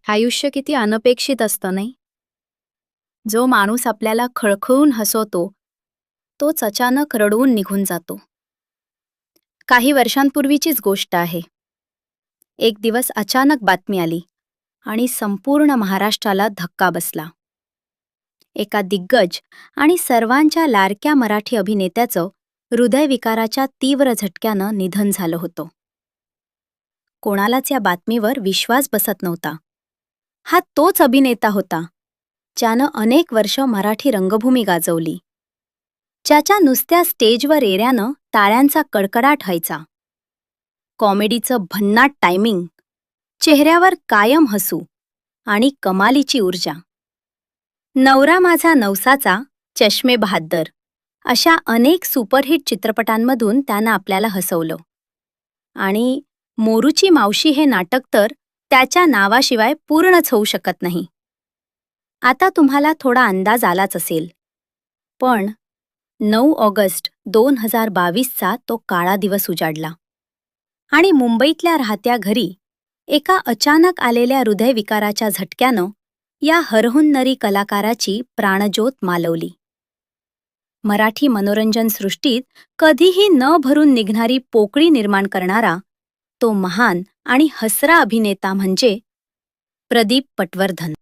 आयुष्य किती अनपेक्षित असतं नाही. जो माणूस आपल्याला खळखळून हसवतो तोच अचानक रडवून निघून जातो. काही वर्षांपूर्वीचीच गोष्ट आहे. एक दिवस अचानक बातमी आली आणि संपूर्ण महाराष्ट्राला धक्का बसला. एका दिग्गज आणि सर्वांच्या लाडक्या मराठी अभिनेत्याचं हृदयविकाराच्या तीव्र झटक्यानं निधन झालं होतं. कोणालाच या बातमीवर विश्वास बसत नव्हता. हा तोच अभिनेता होता ज्यानं अनेक वर्ष मराठी रंगभूमी गाजवली, ज्याच्या नुसत्या स्टेजवर येण्यानं टाळ्यांचा कडकडाट व्हायचा, कॉमेडीचं भन्नाट टायमिंग, चेहऱ्यावर कायम हसू आणि कमालीची ऊर्जा. नवरा माझा नवसाचा, चष्मे बहाद्दर अशा अनेक सुपरहिट चित्रपटांमधून त्यानं आपल्याला हसवलं. आणि मोरूची मावशी हे नाटक तर त्याच्या नावाशिवाय पूर्णच होऊ शकत नाही. आता तुम्हाला थोडा अंदाज आलाच असेल, पण 9 ऑगस्ट 2022चा तो काळा दिवस उजाडला आणि मुंबईतल्या राहत्या घरी एका अचानक आलेल्या हृदयविकाराच्या झटक्यानं या हरहुन्नरी कलाकाराची प्राणज्योत मालवली. मराठी मनोरंजन सृष्टीत कधीही न भरून निघणारी पोकळी निर्माण करणारा तो महान आणि हसरा अभिनेता म्हणजे प्रदीप पटवर्धन.